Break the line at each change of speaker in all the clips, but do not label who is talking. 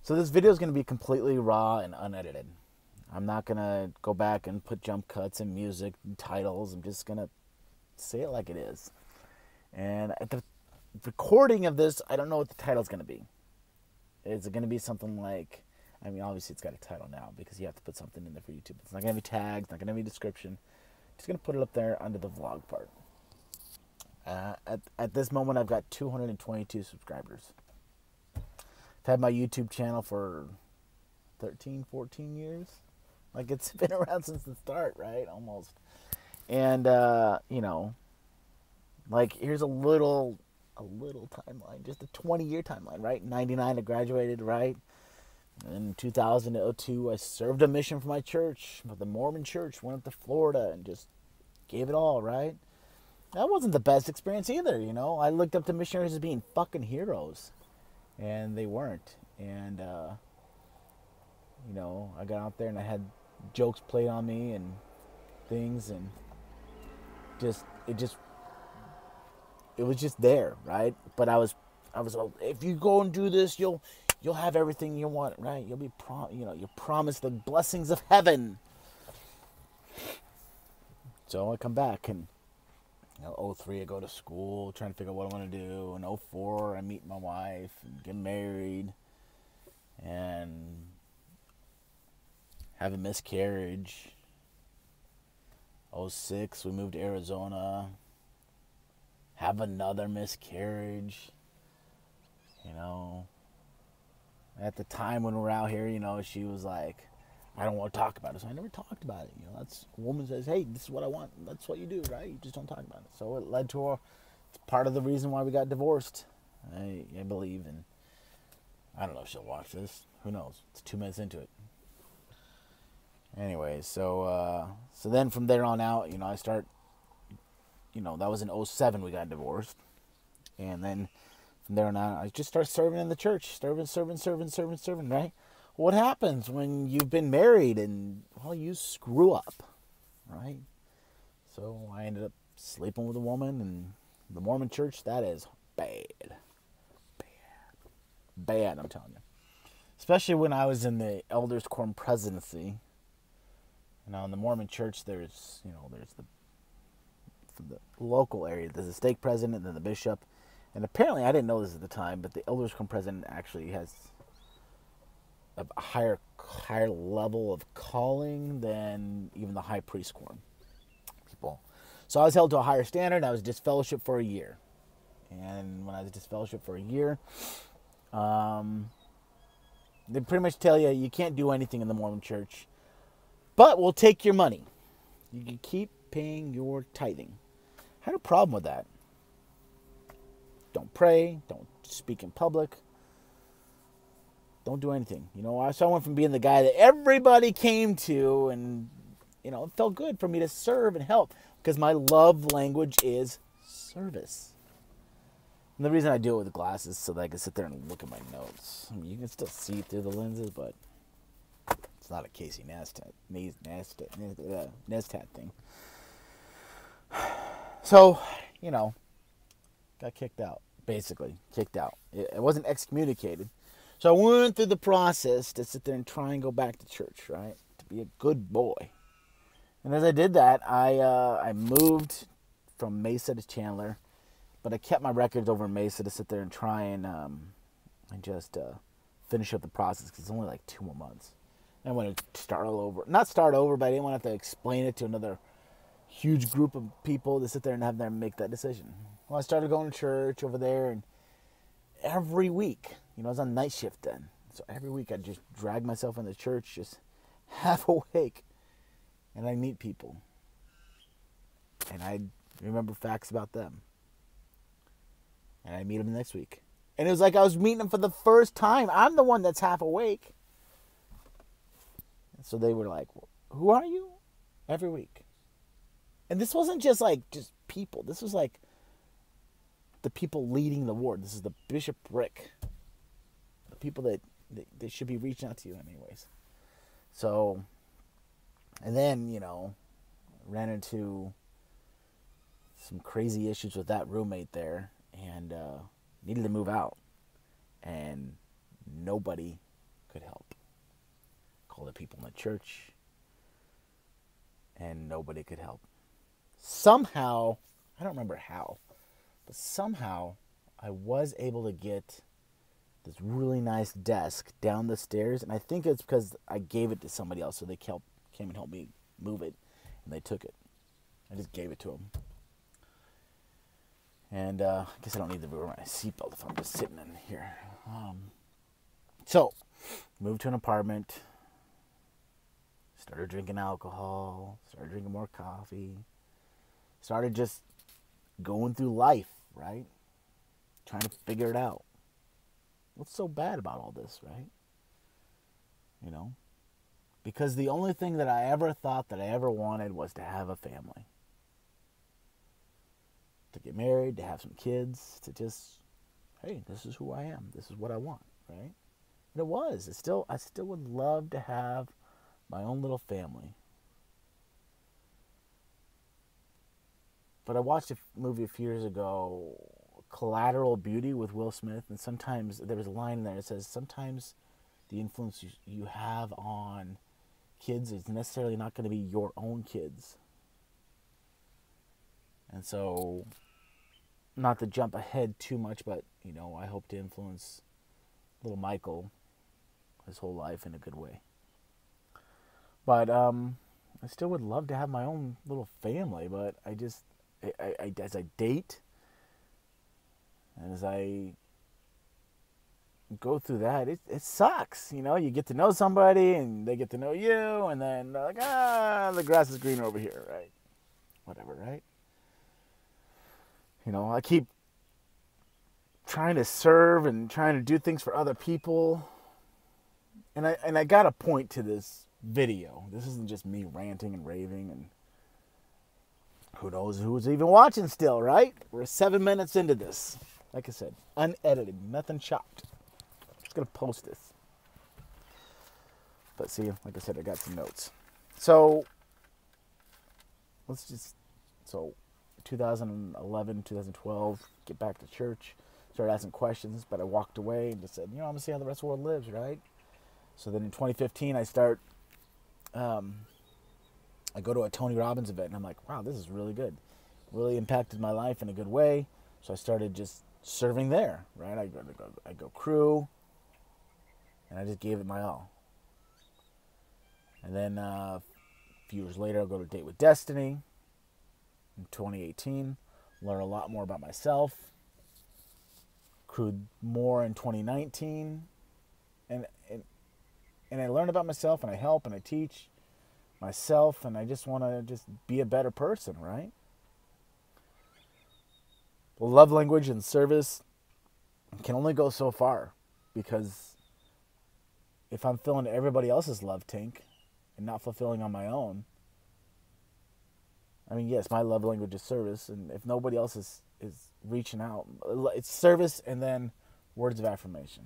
So this video is going to be completely raw and unedited. I'm not going to go back and put jump cuts and music and titles. I'm just going to say it like it is. And at the recording of this, I don't know what the title's going to be. Is it going to be something like, I mean, obviously it's got a title now because you have to put something in there for YouTube. It's not going to be tagged, it's not going to be a description. Just going to put it up there under the vlog part. At this moment, I've got 222 subscribers. I've had my YouTube channel for 13, 14 years. Like, it's been around since the start, right? Almost. And, like, here's a little timeline, just a 20-year timeline, right? 99, I graduated, right? In 2002, I served a mission for my church, for the Mormon church, went up to Florida and just gave it all, right? That wasn't the best experience either, you know? I looked up to missionaries as being fucking heroes, and they weren't. And, I got out there and I had jokes played on me and things, and it was just there, right? But I was, if you go and do this, you'll have everything you want, right? You'll be you're promised the blessings of heaven. So I come back and, 03 I go to school trying to figure out what I want to do. In 04 I meet my wife and get married and have a miscarriage. 06 we moved to Arizona, have another miscarriage. At the time when we were out here, she was like, I don't want to talk about it. So I never talked about it. That's a woman says, hey, this is what I want. That's what you do, right? You just don't talk about it. So it led to it's part of the reason why we got divorced. I believe. And I don't know if she'll watch this. Who knows? It's 2 minutes into it. Anyway, so then from there on out, I start, that was in 07 we got divorced. And then from there on out, I just start serving in the church. Serving, right? What happens when you've been married and, well, you screw up, right? So I ended up sleeping with a woman in the Mormon church. That is bad. Bad, I'm telling you. Especially when I was in the Elders Quorum presidency. In the Mormon church, there's the local area. There's the stake president and then the bishop. And apparently, I didn't know this at the time, but the Elders Quorum president actually has a higher level of calling than even the high priest quorum people. So I was held to a higher standard. I was disfellowshipped for a year. And when I was disfellowshipped for a year, they pretty much tell you can't do anything in the Mormon church, but we'll take your money. You can keep paying your tithing. I had a problem with that. Don't pray. Don't speak in public. Don't do anything. So I went from being the guy that everybody came to, and, it felt good for me to serve and help because my love language is service. And the reason I do it with glasses is so that I can sit there and look at my notes. I mean, you can still see through the lenses, but it's not a Casey Neistat thing. So, got kicked out, basically. Kicked out. It wasn't excommunicated. So I went through the process to sit there and try and go back to church, right? To be a good boy. And as I did that, I moved from Mesa to Chandler, but I kept my records over in Mesa to sit there and try and just finish up the process because it's only like 2 more months. I want to start all over. Not start over, but I didn't want to have to explain it to another huge group of people to sit there and have them make that decision. Well, I started going to church over there, and every week, I was on night shift then. So every week I'd just drag myself into church, just half awake. And I'd meet people. And I'd remember facts about them. And I'd meet them the next week. And it was like I was meeting them for the first time. I'm the one that's half awake. And so they were like, well, who are you? Every week. And this wasn't just people. This was like the people leading the ward. This is the Bishop Rick. The people that they should be reaching out to you anyways. So, and then, ran into some crazy issues with that roommate there and needed to move out. And nobody the people in the church, and nobody could help. Somehow, I don't remember how, but somehow I was able to get this really nice desk down the stairs, and I think it's because I gave it to somebody else, so they came and helped me move it, and they took it. I just gave it to them. And I guess I don't need to wear my seatbelt if I'm just sitting in here. So, moved to an apartment, started drinking alcohol, started drinking more coffee, started just going through life, right? Trying to figure it out. What's so bad about all this, right? You know? Because the only thing that I ever thought that I ever wanted was to have a family. To get married, to have some kids, to just, hey, this is who I am. This is what I want, right? And it was. I still would love to have my own little family. But I watched a movie a few years ago, Collateral Beauty with Will Smith, and sometimes there was a line in there that says sometimes the influence you have on kids is necessarily not going to be your own kids. And so, not to jump ahead too much, but, you know, I hope to influence little Michael his whole life in a good way. But I still would love to have my own little family, but as I date, and as I go through that, it sucks. You know, you get to know somebody, and they get to know you, and then they're like, the grass is greener over here, right? Whatever, right? You know, I keep trying to serve and trying to do things for other people. And I got a point to this video. This isn't just me ranting and raving, and who knows who's even watching still, right? We're 7 minutes into this. Like I said, unedited, nothing chopped. I'm just going to post this. But see, like I said, I got some notes. So, 2011, 2012, get back to church, started asking questions, but I walked away and just said, I'm going to see how the rest of the world lives, right? So then in 2015, I go to a Tony Robbins event, and I'm like, wow, this is really good. Really impacted my life in a good way. So I started just serving there, right? I go crew, and I just gave it my all. And then a few years later, I'll go to Date with Destiny in 2018, learn a lot more about myself, crewed more in 2019, and I learn about myself, and I help, and I teach myself, and I just want to just be a better person, right? Well, love language and service can only go so far, because if I'm filling everybody else's love tank and not fulfilling on my own, I mean, yes, my love language is service, and if nobody else is reaching out, it's service and then words of affirmation.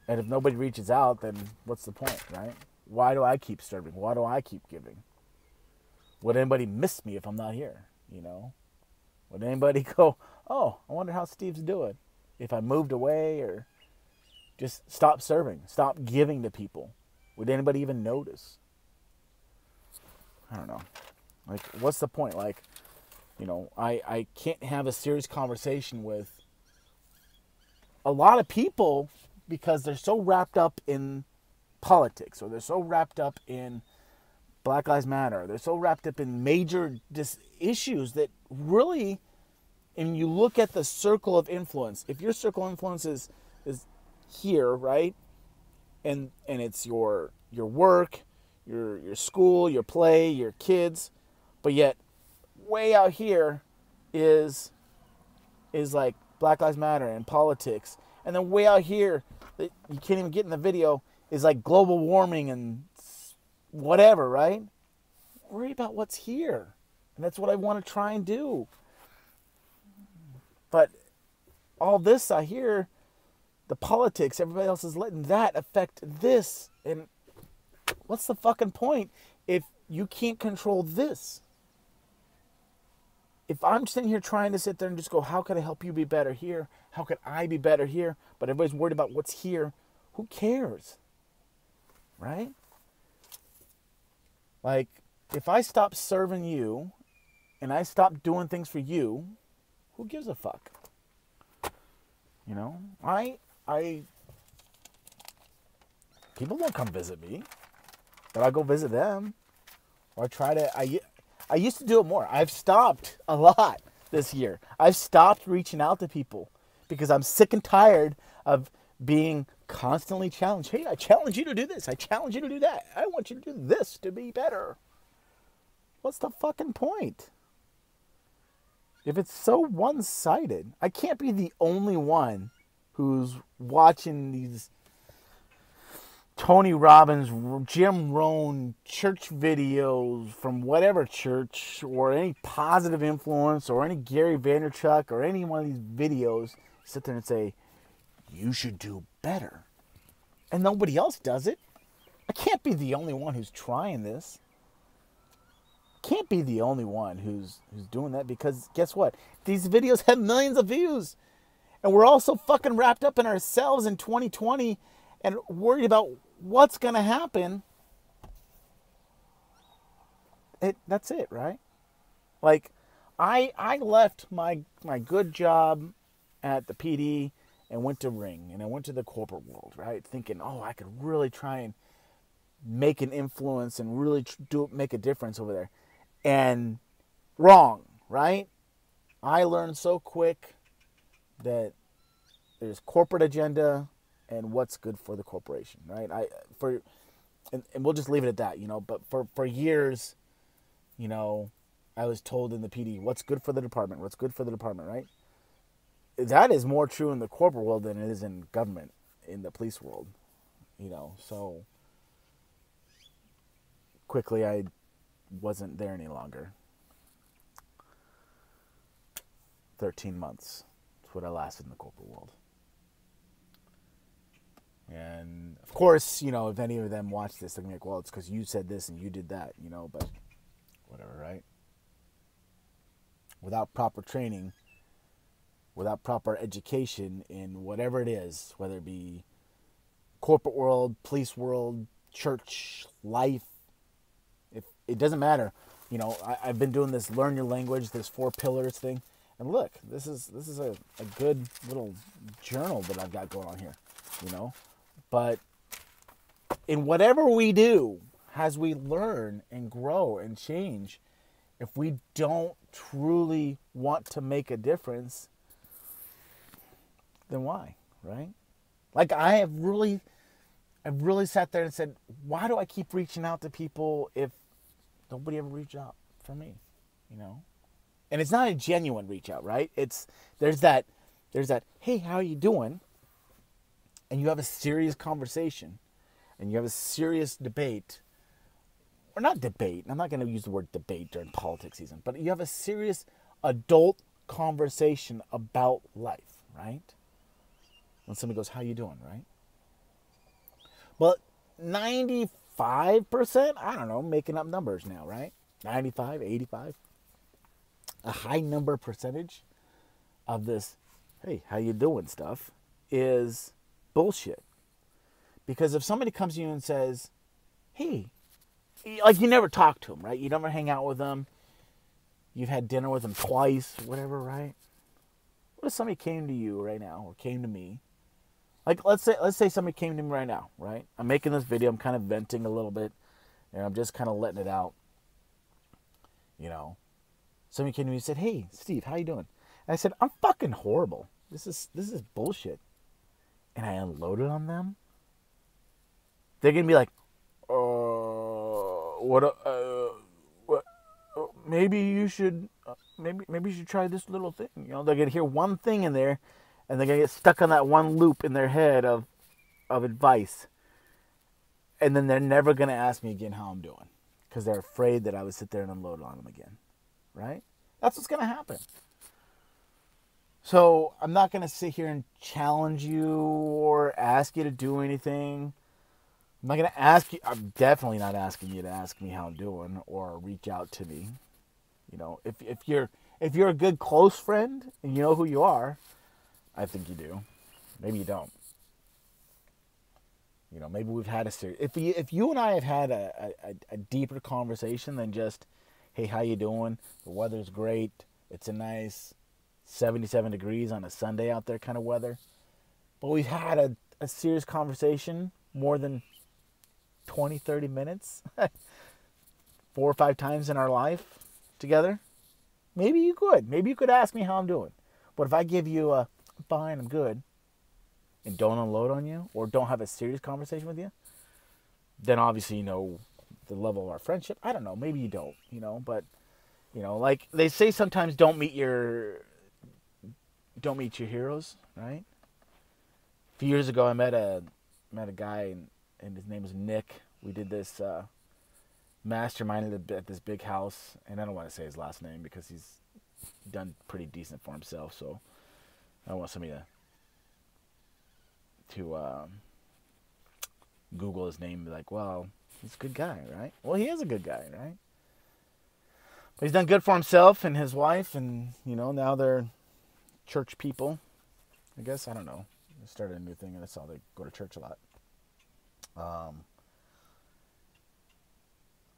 And if nobody reaches out, then what's the point, right? Why do I keep serving? Why do I keep giving? Would anybody miss me if I'm not here, you know? Would anybody go, oh, I wonder how Steve's doing? If I moved away or just stopped serving, stopped giving to people, would anybody even notice? I don't know. Like, what's the point? Like, you know, I can't have a serious conversation with a lot of people because they're so wrapped up in politics, or they're so wrapped up in Black Lives Matter. They're so wrapped up in major issues that really, and you look at the circle of influence, if your circle of influence is here, right? And it's your work, your school, your play, your kids, but yet way out here is like Black Lives Matter and politics. And then way out here that you can't even get in the video is like global warming and whatever, right? Worry about what's here. And that's what I want to try and do. But all this I hear, the politics, everybody else is letting that affect this. And what's the fucking point if you can't control this? If I'm sitting here trying to sit there and just go, how could I help you be better here? How could I be better here? But everybody's worried about what's here. Who cares? right? Like, if I stop serving you and I stop doing things for you, who gives a fuck? You know, people don't come visit me, but I go visit them, or I used to do it more. I've stopped a lot this year. I've stopped reaching out to people because I'm sick and tired of being constantly challenged. Hey, I challenge you to do this. I challenge you to do that. I want you to do this to be better. What's the fucking point? If it's so one-sided, I can't be the only one who's watching these Tony Robbins, Jim Rohn church videos from whatever church, or any positive influence, or any Gary Vaynerchuk, or any one of these videos, sit there and say, you should do better. And nobody else does it. I can't be the only one who's trying this. Can't be the only one who's doing that, because guess what? These videos have millions of views. And we're all so fucking wrapped up in ourselves in 2020 and worried about what's going to happen. That's it, right? Like, I left my good job at the PD and went to Ring, and I went to the corporate world, right? Thinking, oh, I could really try and make an influence and really make a difference over there. And wrong, right? I learned so quick that there's corporate agenda and what's good for the corporation, right? And we'll just leave it at that, you know. But for years, you know, I was told in the PD, what's good for the department, right? That is more true in the corporate world than it is in government, in the police world, you know. So quickly, I wasn't there any longer. 13 months. That's what I lasted in the corporate world. And of course, you know, if any of them watch this, they're gonna be like, well, it's because you said this and you did that, you know, but whatever, right? Without proper training, without proper education in whatever it is, whether it be corporate world, police world, church, life, it doesn't matter. You know, I've been doing this learn your language, this 4 pillars thing. And look, this is a good little journal that I've got going on here, you know. But in whatever we do, as we learn and grow and change, if we don't truly want to make a difference, then why, right? Like, I've really sat there and said, why do I keep reaching out to people if nobody ever reached out for me, you know? And it's not a genuine reach out, right? There's that, hey, how are you doing? And you have a serious conversation, and you have a serious debate, or not debate. I'm not going to use the word debate during politics season, but you have a serious adult conversation about life, right? When somebody goes, how you doing, right? Well, 95%, I don't know, making up numbers now, right? 95, 85. A high number percentage of this, hey, how you doing stuff is bullshit. Because if somebody comes to you and says, hey, like, you never talk to them, right? You never hang out with them. You've had dinner with them twice, whatever, right? What if somebody came to you right now, or came to me? Like, let's say somebody came to me right now, right? I'm making this video, I'm kind of venting a little bit, and I'm just kind of letting it out, you know. Somebody came to me and said, hey, Steve, how you doing? And I said, I'm fucking horrible. This is bullshit. And I unloaded on them. They're going to be like, maybe you should try this little thing. You know, they're going to hear one thing in there, and they're going to get stuck on that one loop in their head of advice. And then they're never going to ask me again how I'm doing, because they're afraid that I would sit there and unload on them again. Right? That's what's going to happen. So I'm not going to sit here and challenge you or ask you to do anything. I'm not going to ask you. I'm definitely not asking you to ask me how I'm doing or reach out to me. You know, if you're a good close friend and you know who you are, I think you do. Maybe you don't. You know, maybe we've had a serious. If you and I have had a deeper conversation than just, hey, how you doing? The weather's great. It's a nice 77 degrees on a Sunday out there kind of weather. But we've had a serious conversation more than 20, 30 minutes, 4 or 5 times in our life together. Maybe you could. Maybe you could ask me how I'm doing. But if I give you a fine, I'm good, and don't unload on you or don't have a serious conversation with you, then obviously you know the level of our friendship. I don't know. Maybe you don't, you know, but you know, like they say sometimes don't meet your heroes, right? A few years ago I met a guy and his name was Nick. We did this mastermind at this big house, and I don't want to say his last name because he's done pretty decent for himself, so I don't want somebody to Google his name and be like, well, he's a good guy, right? Well, he is a good guy, right? But he's done good for himself and his wife, and you know, now they're church people, I guess. I don't know. They started a new thing, and I saw they go to church a lot.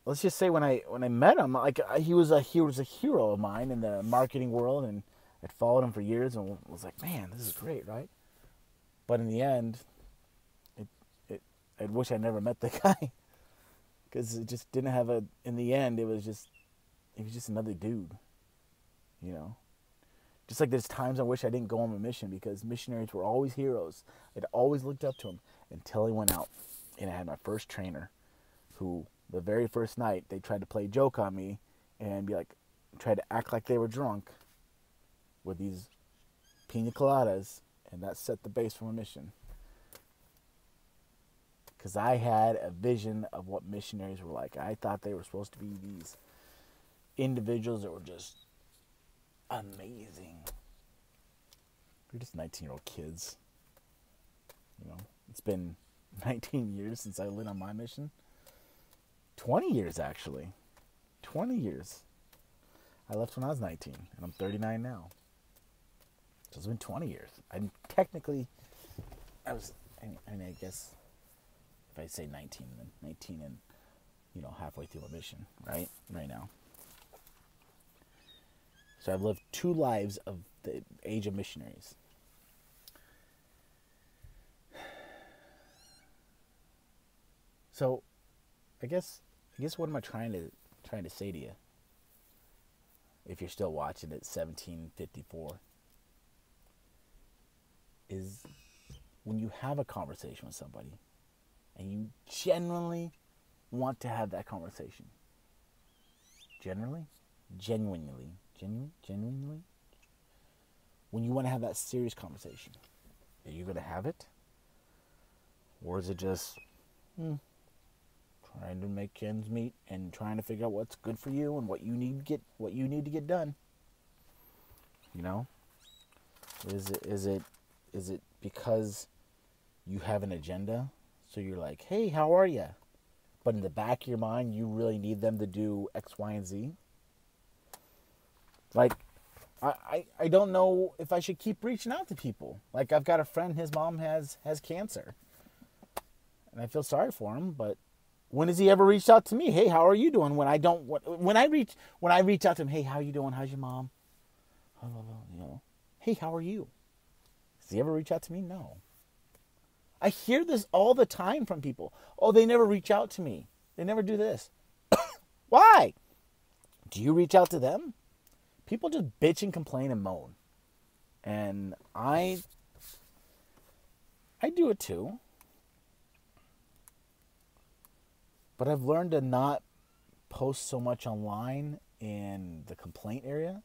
Let's just say when I met him, like he was a hero of mine in the marketing world, and I'd followed him for years and was like, man, this is great, right? But in the end, I wish I never met the guy because it just didn't have a. In the end, it was just another dude, you know. Just like there's times I wish I didn't go on a mission because missionaries were always heroes. I'd always looked up to them until he went out, and I had my first trainer, who the very first night they tried to play a joke on me and be like, tried to act like they were drunk with these pina coladas, and that set the base for my mission. Because I had a vision of what missionaries were like. I thought they were supposed to be these individuals that were just amazing. We're just 19-year-old kids. You know, it's been 19 years since I went on my mission. 20 years, actually. 20 years. I left when I was 19, and I'm 39 now. So it's been 20 years. I'm technically, I guess, if I say 19, then 19 and, you know, halfway through a mission, right? Right now. So I've lived 2 lives of the age of missionaries. So, I guess what am I trying to say to you? If you're still watching at 17:54, is when you have a conversation with somebody and you genuinely want to have that conversation. Genuinely? When you want to have that serious conversation, are you going to have it? Or is it just trying to make ends meet and trying to figure out what's good for you and what you need to get done? You know? Is it because you have an agenda? So you're like, hey, how are you? But in the back of your mind, you really need them to do X, Y, and Z. Like, I don't know if I should keep reaching out to people. Like, I've got a friend, his mom has cancer. And I feel sorry for him, but when has he ever reached out to me? Hey, how are you doing? When I reach out to him, hey, how are you doing? How's your mom? You know, hey, how are you? Does he ever reach out to me? No. I hear this all the time from people. Oh, they never reach out to me. They never do this. Why? Do you reach out to them? People just bitch and complain and moan. And I do it too. But I've learned to not post so much online in the complaint area.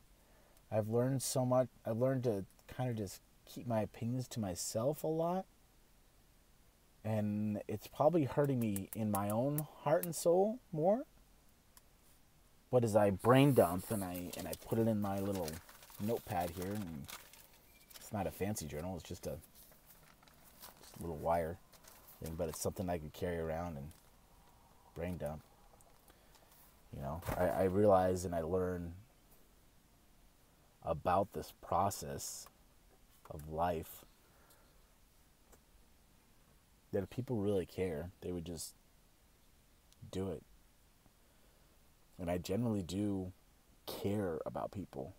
I've learned to kind of just keep my opinions to myself a lot. And it's probably hurting me in my own heart and soul more. But as I brain dump and I put it in my little notepad here, and it's not a fancy journal, it's just a little wire thing, but it's something I could carry around and brain dump. You know, I realize and I learn about this process of life that if people really care, they would just do it. And I generally do care about people.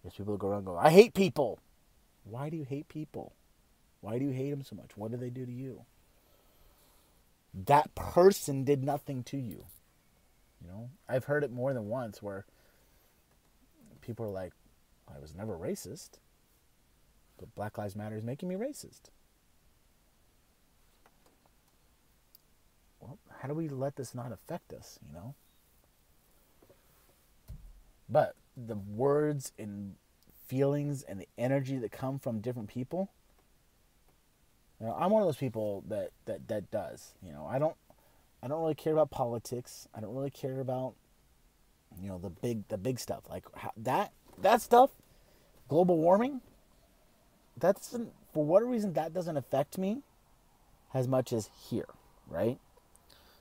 There's people that go around and go, I hate people. Why do you hate people? Why do you hate them so much? What do they do to you? That person did nothing to you. You know, I've heard it more than once where people are like, I was never racist, but Black Lives Matter is making me racist. Well, how do we let this not affect us, you know? But the words and feelings and the energy that come from different people, you know, I'm one of those people that does. You know, I don't really care about politics. I don't really care about, you know, the big stuff like that stuff. Global warming. That doesn't, for whatever reason, that doesn't affect me as much as here, right?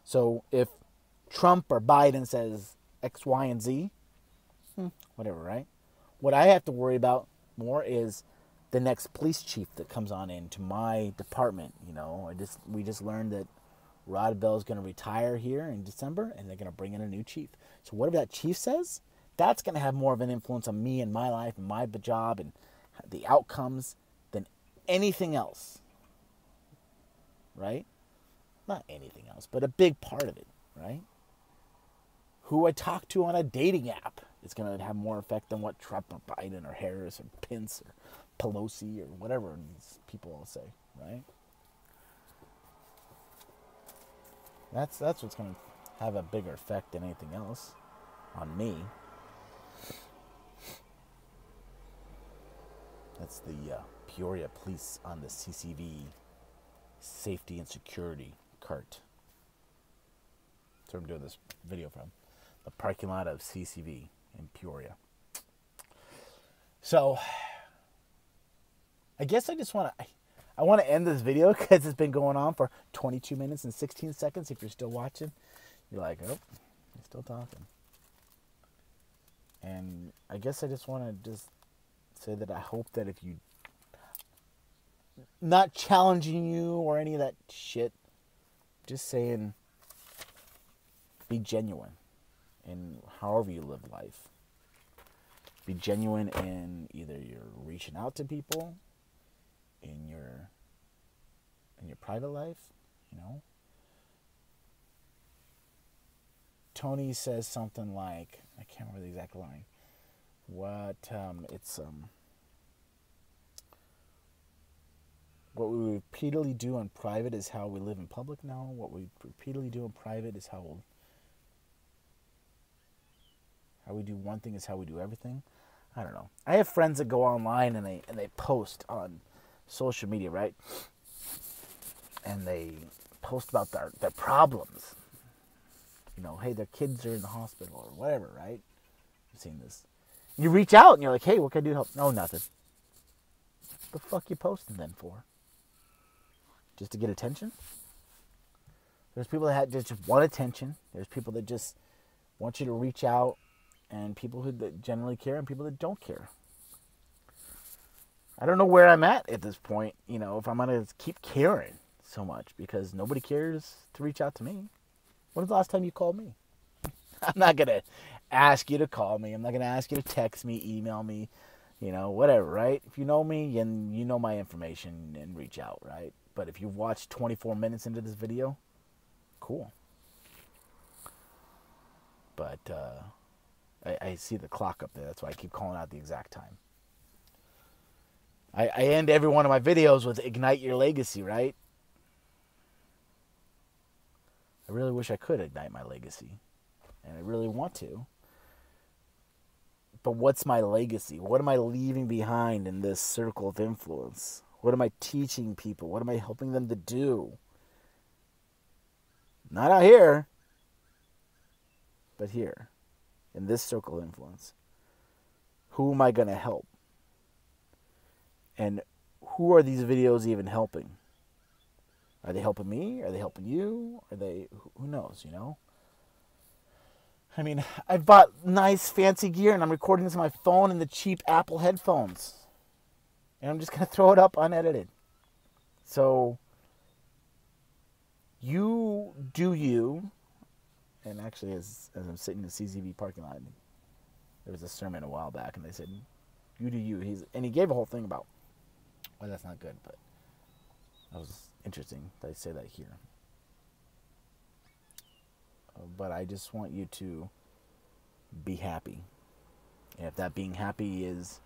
So if Trump or Biden says X, Y, and Z, whatever, right? What I have to worry about more is the next police chief that comes on into my department. You know, we just learned that Rod Bell is going to retire here in December, and they're going to bring in a new chief. So whatever that chief says, that's going to have more of an influence on me and my life and my job and the outcomes than anything else, right? Not anything else, but a big part of it, right? Who I talk to on a dating app is going to have more effect than what Trump or Biden or Harris or Pence or Pelosi or whatever these people all say, right? That's what's going to have a bigger effect than anything else on me. That's the Peoria police on the CCV safety and security cart. That's where I'm doing this video from. The parking lot of CCV in Peoria. So, I guess I just want to end this video because it's been going on for 22 minutes and 16 seconds. If you're still watching, you're like, oh, he's still talking. And I guess I just want to just say that I hope that if you, not challenging you or any of that shit, just saying be genuine in however you live life. Be genuine in either you're reaching out to people in your private life, you know. Tony says something like, I can't remember the exact line. What we repeatedly do in private is how we live in public now. What we repeatedly do in private is how we do one thing is how we do everything. I don't know. I have friends that go online and they post on social media, right? And they post about their problems. You know, hey, their kids are in the hospital or whatever, right? I've seen this. You reach out and you're like, hey, what can I do to help? No, nothing. What the fuck you posting then for? Just to get attention? There's people that just want attention. There's people that just want you to reach out, and people that generally care and people that don't care. I don't know where I'm at this point, you know, if I'm going to keep caring so much because nobody cares to reach out to me. When was the last time you called me? I'm not going to ask you to call me. I'm not going to ask you to text me, email me, you know, whatever, right? If you know me and you know my information, and reach out, right? But if you've watched 24 minutes into this video, cool. But I see the clock up there. That's why I keep calling out the exact time. I end every one of my videos with ignite your legacy, right? I really wish I could ignite my legacy. And I really want to. But what's my legacy? What am I leaving behind in this circle of influence? What am I teaching people? What am I helping them to do? Not out here, but here, in this circle of influence. Who am I going to help? And who are these videos even helping? Are they helping me? Are they helping you? Are they, who knows, you know? I mean, I've bought nice fancy gear and I'm recording this on my phone and the cheap Apple headphones. And I'm just going to throw it up unedited. So, You do you. And actually, as I'm sitting in the CZV parking lot, there was a sermon a while back, and they said, "You do you." And he gave a whole thing about why that's not good, but that was interesting. They say that here. But I just want you to be happy. And if that being happy is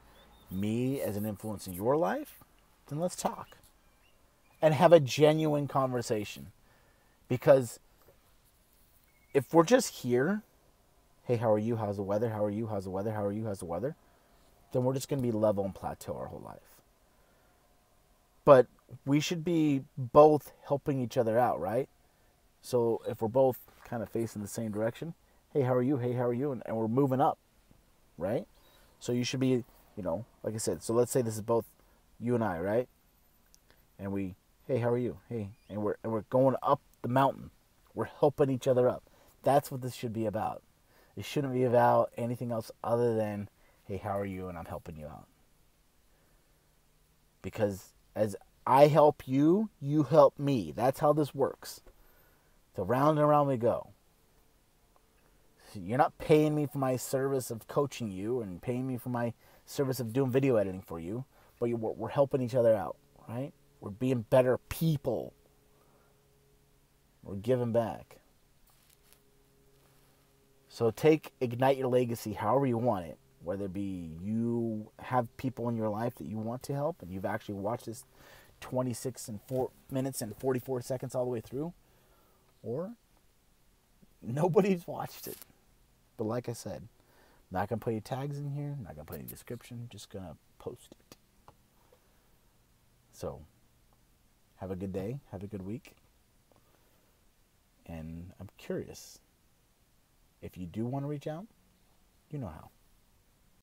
me as an influence in your life, then let's talk and have a genuine conversation. Because if we're just here, hey, how are you? How's the weather? How are you? How's the weather? How are you? How's the weather? Then we're just going to be level and plateau our whole life. But we should be both helping each other out, right? So if we're both kind of facing the same direction, hey, how are you? Hey, how are you? And we're moving up, right? So you should be, like I said, so let's say this is both you and I, right? And we, hey, how are you? Hey, and we're going up the mountain. We're helping each other up. That's what this should be about. It shouldn't be about anything else other than, hey, how are you? And I'm helping you out. Because as I help you, you help me. That's how this works. So round and around we go. You're not paying me for my service of coaching you and paying me for my service of doing video editing for you, but we're helping each other out, right? We're being better people. We're giving back. So ignite your legacy however you want it, whether it be you have people in your life that you want to help and you've actually watched this 26 and 4 minutes and 44 seconds all the way through, or nobody's watched it. But like I said, not going to put any tags in here, not going to put any description, just going to post it. So, have a good day, have a good week. And I'm curious, if you do want to reach out, you know how.